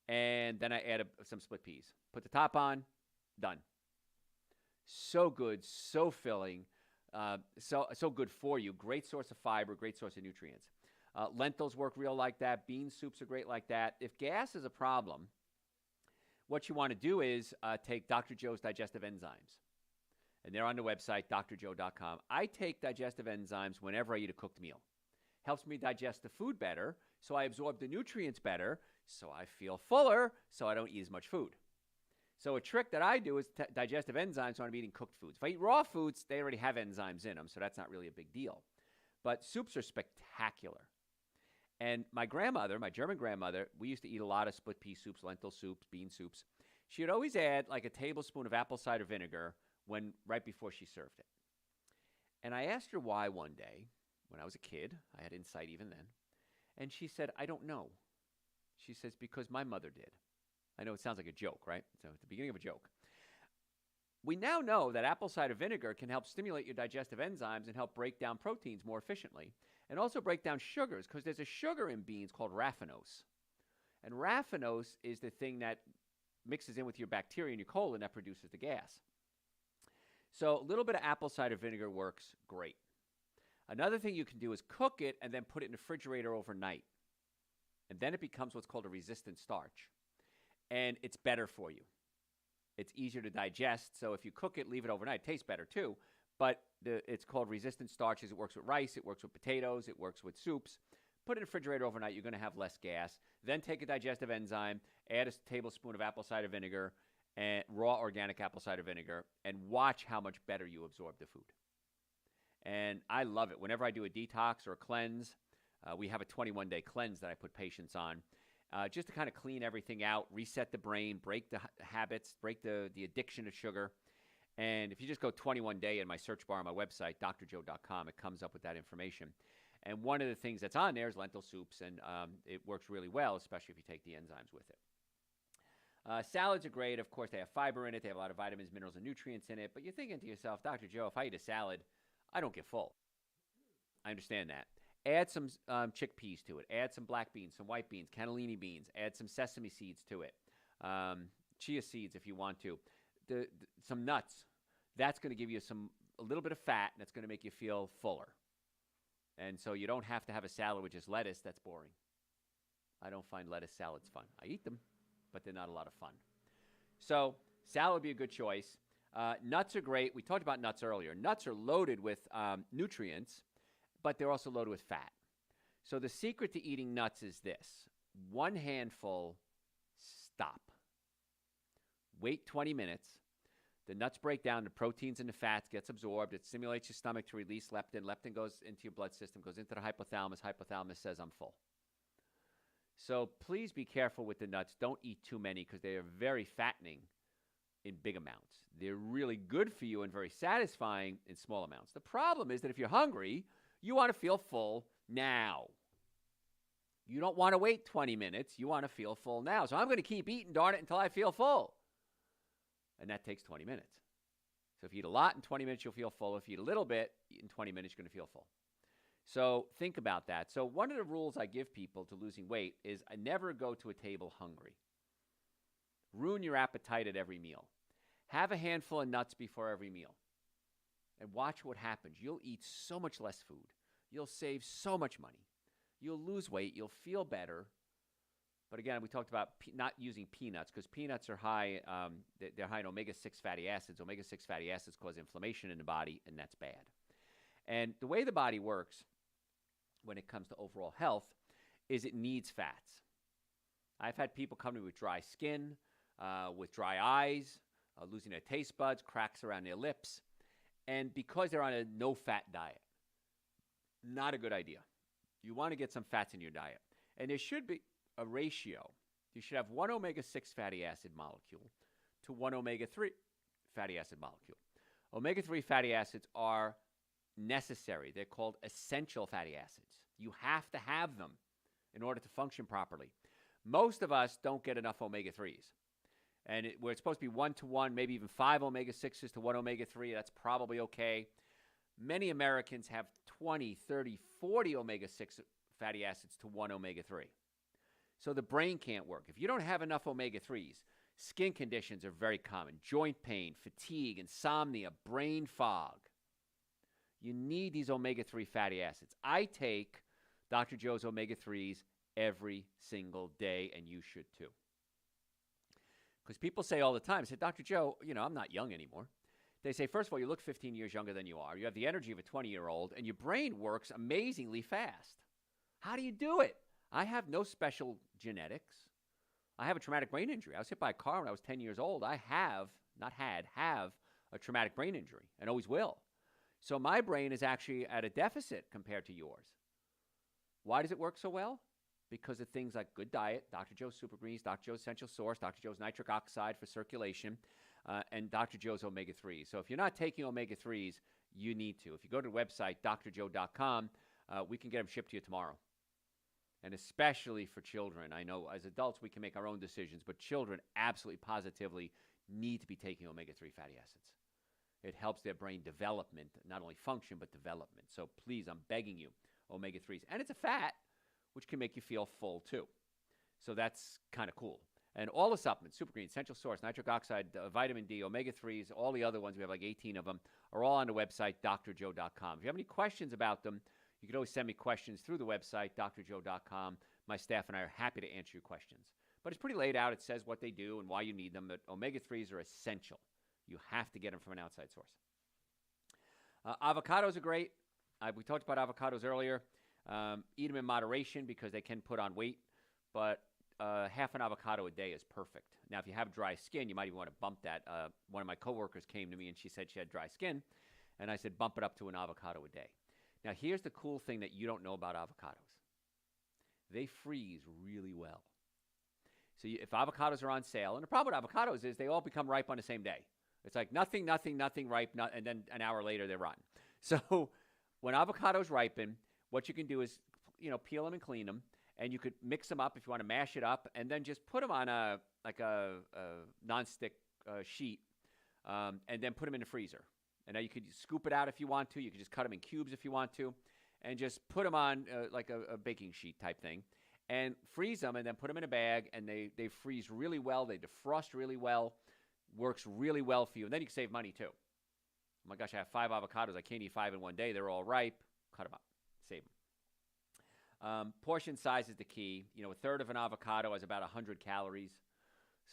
And then I add some split peas. Put the top on, done. So good, so filling, so good for you. Great source of fiber, great source of nutrients. Lentils work real like that. Bean soups are great like that. If gas is a problem, what you want to do is take Dr. Joe's digestive enzymes. And they're on the website, drjoe.com. I take digestive enzymes whenever I eat a cooked meal. Helps me digest the food better, so I absorb the nutrients better, so I feel fuller, so I don't eat as much food. So a trick that I do is digestive enzymes when I'm eating cooked foods. If I eat raw foods, they already have enzymes in them, so that's not really a big deal. But soups are spectacular. And my grandmother, my German grandmother, we used to eat a lot of split pea soups, lentil soups, bean soups. She would always add like a tablespoon of apple cider vinegar right before she served it. And I asked her why one day, when I was a kid. I had insight even then. And she said, I don't know. She says, because my mother did. I know it sounds like a joke, right? So at the beginning of a joke. We now know that apple cider vinegar can help stimulate your digestive enzymes and help break down proteins more efficiently, and also break down sugars, because there's a sugar in beans called raffinose. And raffinose is the thing that mixes in with your bacteria in your colon that produces the gas. So a little bit of apple cider vinegar works great. Another thing you can do is cook it and then put it in the refrigerator overnight. And then it becomes what's called a resistant starch. And it's better for you. It's easier to digest. So if you cook it, leave it overnight, it tastes better too. But it's called resistant starches. It works with rice. It works with potatoes. It works with soups. Put it in the refrigerator overnight. You're going to have less gas. Then take a digestive enzyme, add a tablespoon of apple cider vinegar, and raw organic apple cider vinegar, and watch how much better you absorb the food. And I love it. Whenever I do a detox or a cleanse, we have a 21-day cleanse that I put patients on, just to kind of clean everything out, reset the brain, break the habits, break the addiction to sugar. And if you just go 21-day in my search bar on my website, drjoe.com, it comes up with that information. And one of the things that's on there is lentil soups, and it works really well, especially if you take the enzymes with it. Salads are great. Of course, they have fiber in it. They have a lot of vitamins, minerals, and nutrients in it. But you're thinking to yourself, Dr. Joe, if I eat a salad, I don't get full. I understand that. Add some chickpeas to it. Add some black beans, some white beans, cannellini beans. Add some sesame seeds to it. Chia seeds if you want to. Some nuts. That's going to give you a little bit of fat, and that's going to make you feel fuller. And so you don't have to have a salad with just lettuce. That's boring. I don't find lettuce salads fun. I eat them, but they're not a lot of fun. So salad would be a good choice. Nuts are great. We talked about nuts earlier. Nuts are loaded with nutrients, but they're also loaded with fat. So the secret to eating nuts is this. One handful, stop. Wait 20 minutes. The nuts break down, the proteins and the fats gets absorbed. It stimulates your stomach to release leptin. Leptin goes into your blood system, goes into the hypothalamus. Hypothalamus says, I'm full. So please be careful with the nuts. Don't eat too many because they are very fattening in big amounts. They're really good for you and very satisfying in small amounts. The problem is that if you're hungry, you want to feel full now. You don't want to wait 20 minutes. You want to feel full now. So I'm going to keep eating, darn it, until I feel full. And that takes 20 minutes. So if you eat a lot in 20 minutes, you'll feel full. If you eat a little bit, in 20 minutes, you're going to feel full. So think about that. So one of the rules I give people to losing weight is I never go to a table hungry. Ruin your appetite at every meal. Have a handful of nuts before every meal. And watch what happens. You'll eat so much less food. You'll save so much money. You'll lose weight. You'll feel better. But again, we talked about not using peanuts because peanuts are high. They're high in omega-6 fatty acids. Omega-6 fatty acids cause inflammation in the body, and that's bad. And the way the body works when it comes to overall health is it needs fats. I've had people come to me with dry skin, with dry eyes, losing their taste buds, cracks around their lips, and because they're on a no-fat diet. Not a good idea. You want to get some fats in your diet. And there should be a ratio. You should have one omega-6 fatty acid molecule to one omega-3 fatty acid molecule. Omega-3 fatty acids are necessary. They're called essential fatty acids. You have to have them in order to function properly. Most of us don't get enough omega-3s. And where it's supposed to be 1-to-1, maybe even 5 omega-6s to 1 omega-3, that's probably okay. Many Americans have 20, 30, 40 omega-6 fatty acids to 1 omega-3. So the brain can't work. If you don't have enough omega-3s, skin conditions are very common. Joint pain, fatigue, insomnia, brain fog. You need these omega-3 fatty acids. I take Dr. Joe's omega-3s every single day, and you should too. Because people say all the time, say, Dr. Joe, I'm not young anymore. They say, first of all, you look 15 years younger than you are. You have the energy of a 20-year-old, and your brain works amazingly fast. How do you do it? I have no special genetics. I have a traumatic brain injury. I was hit by a car when I was 10 years old. I have a traumatic brain injury and always will. So my brain is actually at a deficit compared to yours. Why does it work so well? Because of things like good diet, Dr. Joe's Super Greens, Dr. Joe's Essential Source, Dr. Joe's Nitric Oxide for circulation, and Dr. Joe's omega-3s. So if you're not taking omega-3s, you need to. If you go to the website, drjoe.com, we can get them shipped to you tomorrow. And especially for children. I know as adults we can make our own decisions, but children absolutely positively need to be taking omega-3 fatty acids. It helps their brain development, not only function, but development. So please, I'm begging you, omega-3s. And it's a fat, which can make you feel full too. So that's kind of cool. And all the supplements, Super Green, Essential Source, Nitric Oxide, vitamin D, omega-3s, all the other ones, we have like 18 of them, are all on the website, drjoe.com. If you have any questions about them, you can always send me questions through the website, drjoe.com. My staff and I are happy to answer your questions. But it's pretty laid out. It says what they do and why you need them. But omega-3s are essential. You have to get them from an outside source. Avocados are great. We talked about avocados earlier. Eat them in moderation because they can put on weight. But half an avocado a day is perfect. Now, if you have dry skin, you might even want to bump that. One of my coworkers came to me and she said she had dry skin. And I said, bump it up to an avocado a day. Now, here's the cool thing that you don't know about avocados. They freeze really well. So if avocados are on sale, and the problem with avocados is they all become ripe on the same day. It's like nothing ripe, and then an hour later they're rotten. So when avocados ripen, what you can do is, peel them and clean them, and you could mix them up if you want to mash it up, and then just put them on a nonstick sheet, and then put them in the freezer. And now you could scoop it out if you want to. You could just cut them in cubes if you want to, and just put them on like a baking sheet type thing, and freeze them, and then put them in a bag, and they freeze really well. They defrost really well. Works really well for you. And then you can save money, too. Oh, my gosh, I have 5 avocados. I can't eat 5 in one day. They're all ripe. Cut them up. Save them. Portion size is the key. A third of an avocado has about 100 calories.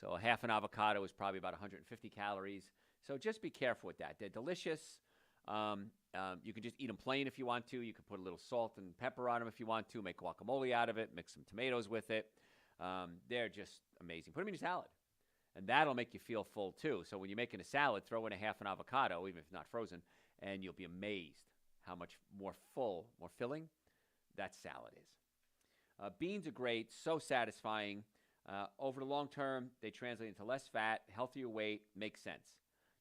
So a half an avocado is probably about 150 calories. So just be careful with that. They're delicious. You can just eat them plain if you want to. You can put a little salt and pepper on them if you want to. Make guacamole out of it. Mix some tomatoes with it. They're just amazing. Put them in your salad. And that'll make you feel full, too. So when you're making a salad, throw in a half an avocado, even if it's not frozen, and you'll be amazed how much more full, more filling that salad is. Beans are great, so satisfying. Over the long term, they translate into less fat, healthier weight, makes sense.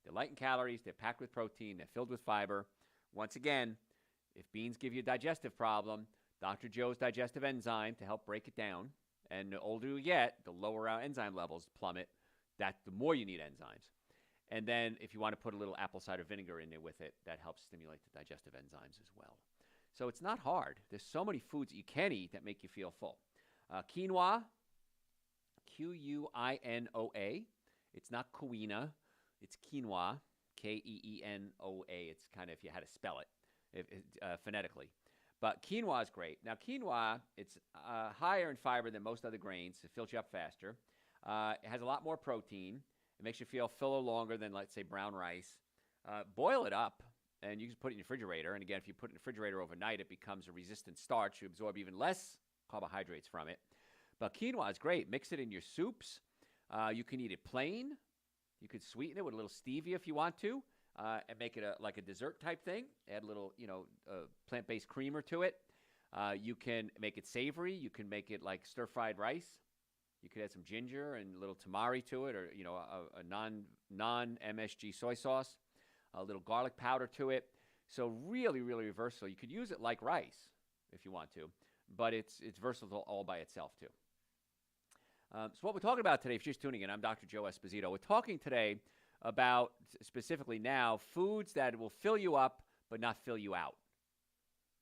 They're light in calories, they're packed with protein, they're filled with fiber. Once again, if beans give you a digestive problem, Dr. Joe's digestive enzyme to help break it down. And the older you get, the lower our enzyme levels plummet. The more you need enzymes. And then if you want to put a little apple cider vinegar in there with it, that helps stimulate the digestive enzymes as well. So it's not hard. There's so many foods that you can eat that make you feel full. Quinoa, Q-U-I-N-O-A. It's not quinoa. It's quinoa, K-E-E-N-O-A. It's kind of if you had to spell it phonetically. But quinoa is great. Now, quinoa, it's higher in fiber than most other grains. It fills you up faster. It has a lot more protein. It makes you feel fuller longer than, let's say, brown rice. Boil it up, and you can put it in your refrigerator. And again, if you put it in the refrigerator overnight, it becomes a resistant starch. You absorb even less carbohydrates from it. But quinoa is great. Mix it in your soups. You can eat it plain. You could sweeten it with a little stevia if you want to, and make it like a dessert type thing. Add a little, plant-based creamer to it. You can make it savory. You can make it like stir-fried rice. You could add some ginger and a little tamari to it, or a non-MSG soy sauce, a little garlic powder to it. So really, really versatile. You could use it like rice if you want to, but it's versatile all by itself too. So what we're talking about today, if you're just tuning in, I'm Dr. Joe Esposito. We're talking today about specifically now foods that will fill you up but not fill you out,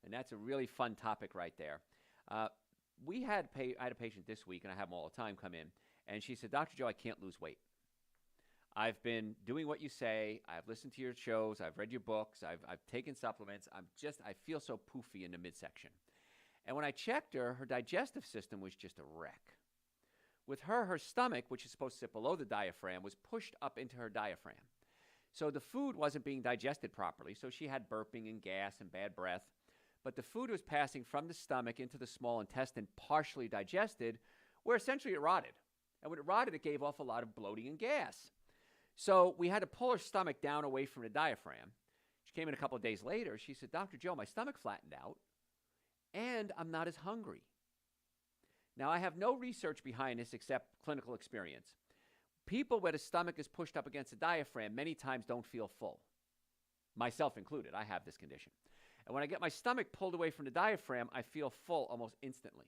and that's a really fun topic right there. I had a patient this week, and I have them all the time, come in, and she said, Dr. Joe, I can't lose weight. I've been doing what you say. I've listened to your shows. I've read your books. I've taken supplements. I feel so poofy in the midsection. And when I checked her, her digestive system was just a wreck. With her stomach, which is supposed to sit below the diaphragm, was pushed up into her diaphragm. So the food wasn't being digested properly, so she had burping and gas and bad breath. But the food was passing from the stomach into the small intestine, partially digested, where essentially it rotted. And when it rotted, it gave off a lot of bloating and gas. So we had to pull her stomach down away from the diaphragm. She came in a couple of days later. She said, Dr. Joe, my stomach flattened out, and I'm not as hungry. Now, I have no research behind this except clinical experience. People where the stomach is pushed up against the diaphragm many times don't feel full. Myself included. I have this condition. And when I get my stomach pulled away from the diaphragm, I feel full almost instantly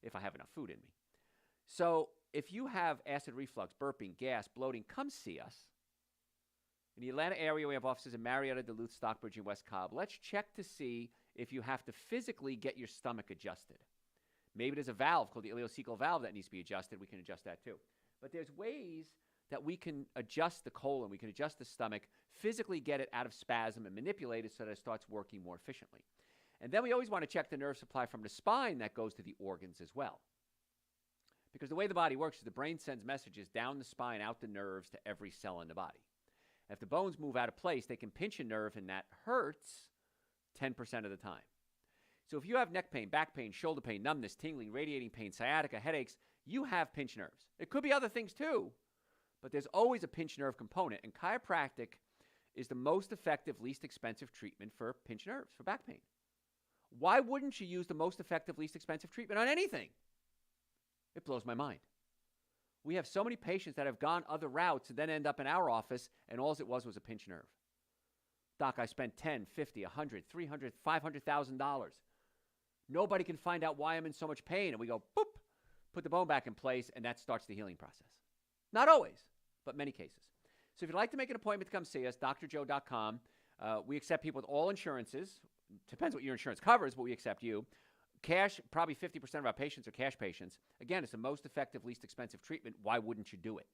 if I have enough food in me. So if you have acid reflux, burping, gas, bloating, come see us. In the Atlanta area, we have offices in Marietta, Duluth, Stockbridge, and West Cobb. Let's check to see if you have to physically get your stomach adjusted. Maybe there's a valve called the ileocecal valve that needs to be adjusted. We can adjust that too. But there's ways that we can adjust the colon, we can adjust the stomach, physically get it out of spasm and manipulate it so that it starts working more efficiently. And then we always want to check the nerve supply from the spine that goes to the organs as well. Because the way the body works is the brain sends messages down the spine, out the nerves to every cell in the body. If the bones move out of place, they can pinch a nerve, and that hurts 10% of the time. So if you have neck pain, back pain, shoulder pain, numbness, tingling, radiating pain, sciatica, headaches, you have pinched nerves. It could be other things too, but there's always a pinched nerve component, and chiropractic is the most effective, least expensive treatment for pinched nerves, for back pain. Why wouldn't you use the most effective, least expensive treatment on anything? It blows my mind. We have so many patients that have gone other routes and then end up in our office, and all it was a pinched nerve. Doc, I spent $10, $50, $100, $300, $500,000. Nobody can find out why I'm in so much pain. And we go, boop, put the bone back in place, and that starts the healing process. Not always, but many cases. So if you'd like to make an appointment to come see us, drjoe.com. We accept people with all insurances. Depends what your insurance covers, but we accept you. Cash, probably 50% of our patients are cash patients. Again, it's the most effective, least expensive treatment. Why wouldn't you do it?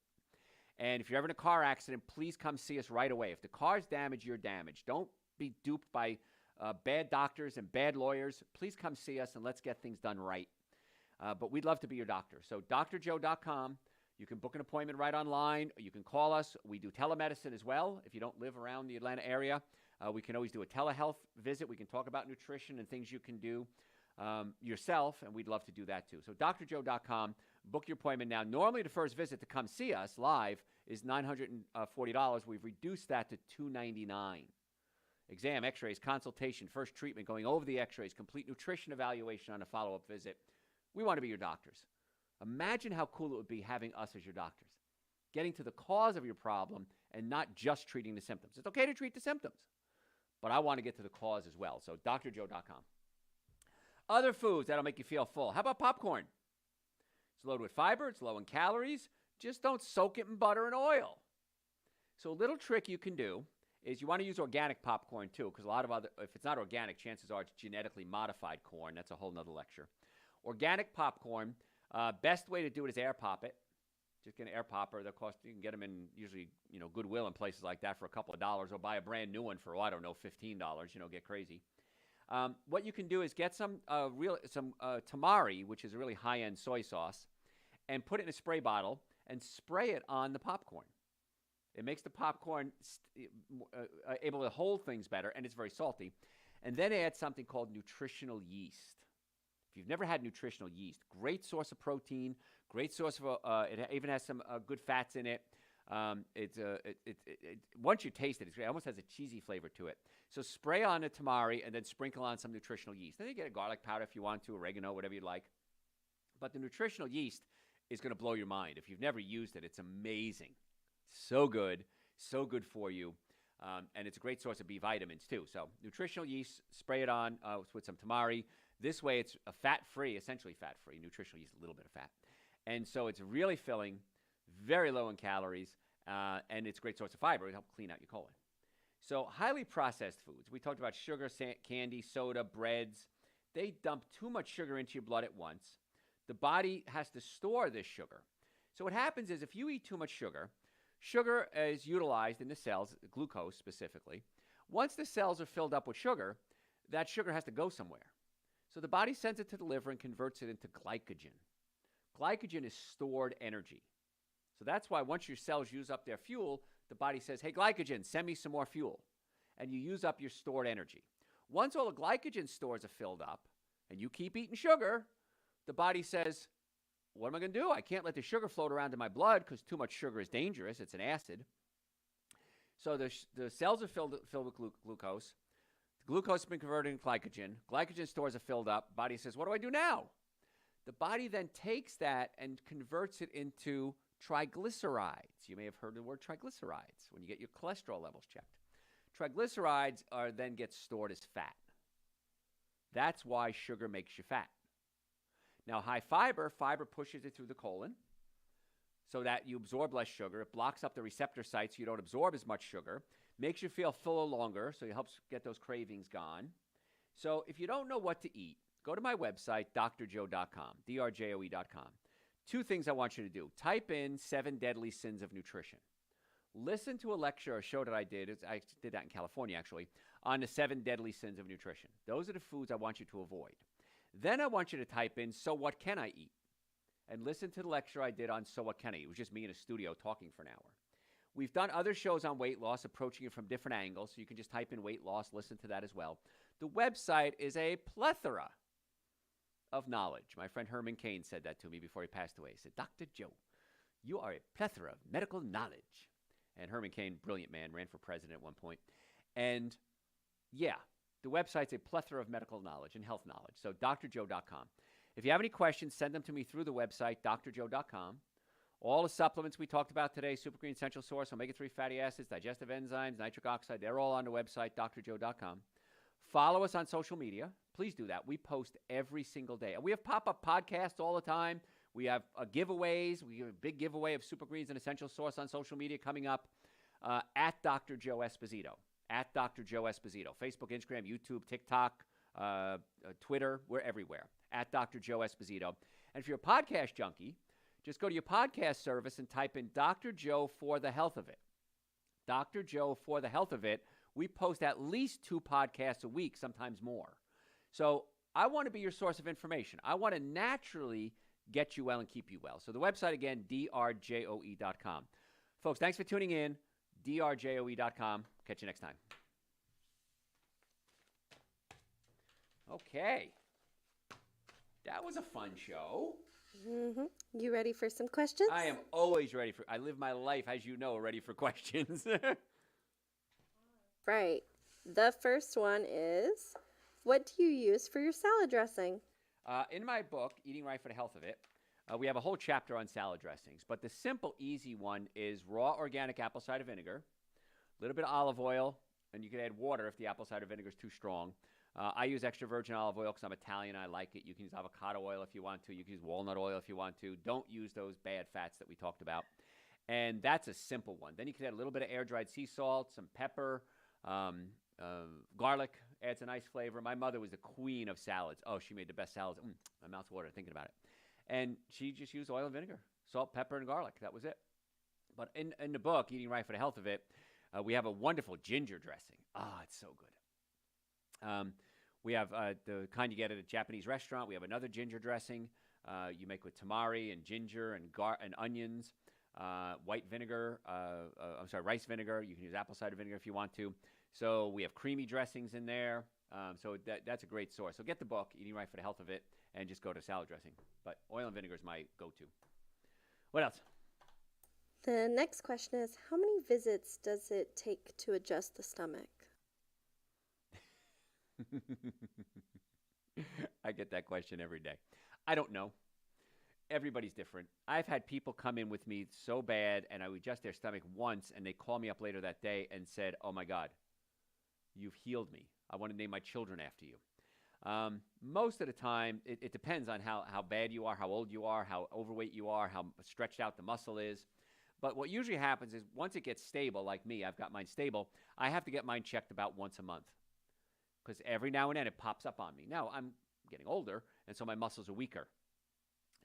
And if you're ever in a car accident, please come see us right away. If the car's damaged, you're damaged. Don't be duped by bad doctors and bad lawyers. Please come see us and let's get things done right. But we'd love to be your doctor. So drjoe.com. You can book an appointment right online. You can call us. We do telemedicine as well. If you don't live around the Atlanta area, we can always do a telehealth visit. We can talk about nutrition and things you can do yourself, and we'd love to do that too. So drjoe.com. Book your appointment now. Normally, the first visit to come see us live is $940. We've reduced that to $299. Exam, x-rays, consultation, first treatment, going over the x-rays, complete nutrition evaluation on a follow-up visit. We want to be your doctors. Imagine how cool it would be having us as your doctors, getting to the cause of your problem and not just treating the symptoms. It's okay to treat the symptoms, but I want to get to the cause as well. So drjoe.com. Other foods that'll make you feel full. How about popcorn? It's loaded with fiber. It's low in calories. Just don't soak it in butter and oil. So a little trick you can do is you want to use organic popcorn too, because a lot of if it's not organic, chances are it's genetically modified corn. That's a whole nother lecture. Organic popcorn, best way to do it is air pop it. Just get an air popper. They'll cost, you can get them in usually, Goodwill and places like that for a couple of dollars, or buy a brand new one for, $15, get crazy. What you can do is get some tamari, which is a really high-end soy sauce, and put it in a spray bottle and spray it on the popcorn. It makes the popcorn able to hold things better, and it's very salty. And then add something called nutritional yeast. If you've never had nutritional yeast, great source of protein, great source of, it even has some good fats in it. Once you taste it, it almost has a cheesy flavor to it. So spray on a tamari and then sprinkle on some nutritional yeast. Then you get a garlic powder if you want to, oregano, whatever you like. But the nutritional yeast is going to blow your mind. If you've never used it, it's amazing. So good for you. And it's a great source of B vitamins too. So nutritional yeast, spray it on with some tamari. This way it's a fat-free, essentially fat-free. Nutritional yeast, a little bit of fat. And so it's really filling, very low in calories, and it's a great source of fiber. It'll help clean out your colon. So highly processed foods. We talked about sugar, candy, soda, breads. They dump too much sugar into your blood at once. The body has to store this sugar. So what happens is if you eat too much sugar, sugar is utilized in the cells, glucose specifically. Once the cells are filled up with sugar, that sugar has to go somewhere. So the body sends it to the liver and converts it into glycogen. Glycogen is stored energy. So that's why once your cells use up their fuel, the body says, hey, glycogen, send me some more fuel. And you use up your stored energy. Once all the glycogen stores are filled up and you keep eating sugar, the body says, what am I going to do? I can't let the sugar float around in my blood because too much sugar is dangerous. It's an acid. So the cells are filled with glucose. The glucose has been converted into glycogen. Glycogen stores are filled up. Body says, what do I do now? The body then takes that and converts it into triglycerides. You may have heard the word triglycerides when you get your cholesterol levels checked. Triglycerides then get stored as fat. That's why sugar makes you fat. Now, high fiber pushes it through the colon so that you absorb less sugar. It blocks up the receptor sites so you don't absorb as much sugar. Makes you feel fuller longer, so it helps get those cravings gone. So if you don't know what to eat, go to my website, drjoe.com, drjoe.com. Two things I want you to do. Type in 7 Deadly Sins of Nutrition. Listen to a lecture or show that I did. I did that in California, actually, on the 7 Deadly Sins of Nutrition. Those are the foods I want you to avoid. Then I want you to type in, so what can I eat? And listen to the lecture I did on so what can I eat. It was just me in a studio talking for an hour. We've done other shows on weight loss, approaching it from different angles, so you can just type in weight loss, listen to that as well. The website is a plethora of knowledge. My friend Herman Cain said that to me before he passed away. He said, Dr. Joe, you are a plethora of medical knowledge. And Herman Cain, brilliant man, ran for president at one point. And yeah, the website's a plethora of medical knowledge and health knowledge. So drjoe.com. If you have any questions, send them to me through the website, drjoe.com. All the supplements we talked about today, Super Green Essential Source, omega-3 fatty acids, digestive enzymes, nitric oxide, they're all on the website, drjoe.com. Follow us on social media. Please do that. We post every single day. And we have pop-up podcasts all the time. We have giveaways. We have a big giveaway of Super Greens and Essential Source on social media coming up at Dr. Joe Esposito. At Dr. Joe Esposito. Facebook, Instagram, YouTube, TikTok, Twitter. We're everywhere. At Dr. Joe Esposito. And if you're a podcast junkie, just go to your podcast service and type in Dr. Joe for the health of it. Dr. Joe for the health of it. We post at least 2 podcasts a week, sometimes more. So I want to be your source of information. I want to naturally get you well and keep you well. So the website, again, drjoe.com. Folks, thanks for tuning in. drjoe.com. Catch you next time. Okay. That was a fun show. Mm-hmm. You ready for some questions? I am always ready for, I live my life, as you know, ready for questions. Right. The first one is, what do you use for your salad dressing? In my book, Eating Right for the Health of It, we have a whole chapter on salad dressings. But the simple, easy one is raw organic apple cider vinegar, a little bit of olive oil, and you can add water if the apple cider vinegar is too strong. I use extra virgin olive oil because I'm Italian. I like it. You can use avocado oil if you want to. You can use walnut oil if you want to. Don't use those bad fats that we talked about. And that's a simple one. Then you can add a little bit of air-dried sea salt, some pepper, garlic adds a nice flavor. My mother was the queen of salads. Oh, she made the best salads. My mouth's watering thinking about it. And she just used oil and vinegar, salt, pepper, and garlic. That was it. But in the book, Eating Right for the Health of It, we have a wonderful ginger dressing. It's so good. We have the kind you get at a Japanese restaurant. We have another ginger dressing you make with tamari and ginger and onions, white vinegar. Rice vinegar. You can use apple cider vinegar if you want to. So we have creamy dressings in there. So that's a great source. So get the book, Eating Right for the Health of It, and just go to salad dressing. But oil and vinegar is my go-to. What else? The next question is, how many visits does it take to adjust the stomach? I get that question every day. I don't know. Everybody's different. I've had people come in with me so bad, and I would adjust their stomach once, and they call me up later that day and said, oh, my God, you've healed me. I want to name my children after you. Most of the time, it depends on how bad you are, how old you are, how overweight you are, how stretched out the muscle is. But what usually happens is once it gets stable, like me, I've got mine stable, I have to get mine checked about once a month. Because every now and then it pops up on me. Now, I'm getting older, and so my muscles are weaker.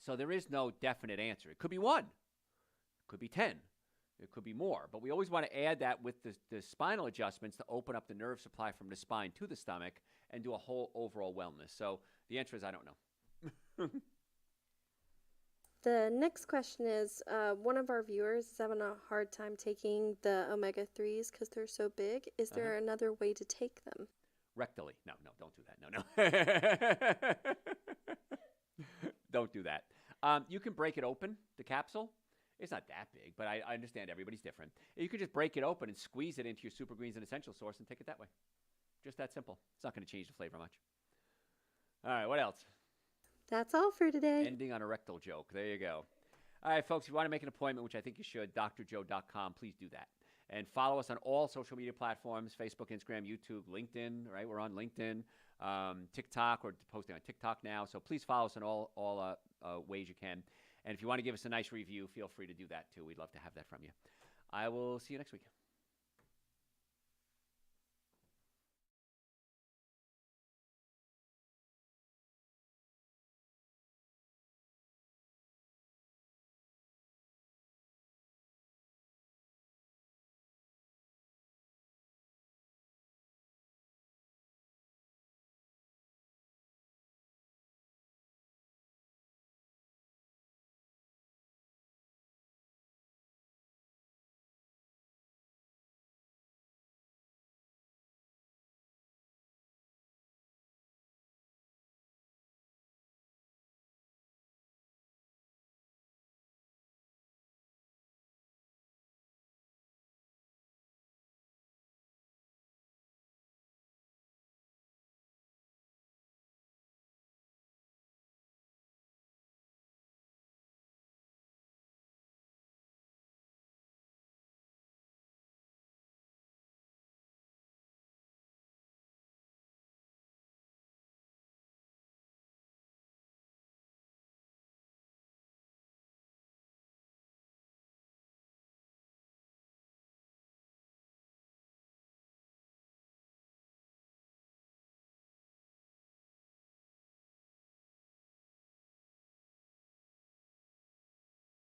So there is no definite answer. It could be 1. It could be 10. It could be more. But we always want to add that with the spinal adjustments to open up the nerve supply from the spine to the stomach and do a whole overall wellness. So the answer is I don't know. The next question is, one of our viewers is having a hard time taking the omega-3s because they're so big. Is there another way to take them? Rectally. No, don't do that. No. Don't do that. You can break it open, the capsule. It's not that big, but I understand everybody's different. You can just break it open and squeeze it into your Super Greens and Essential Source and take it that way. Just that simple. It's not going to change the flavor much. All right, what else? That's all for today. Ending on a rectal joke. There you go. All right, folks, if you want to make an appointment, which I think you should, drjoe.com, please do that. And follow us on all social media platforms, Facebook, Instagram, YouTube, LinkedIn, right? We're on LinkedIn, TikTok. We're posting on TikTok now. So please follow us in all ways you can. And if you want to give us a nice review, feel free to do that too. We'd love to have that from you. I will see you next week.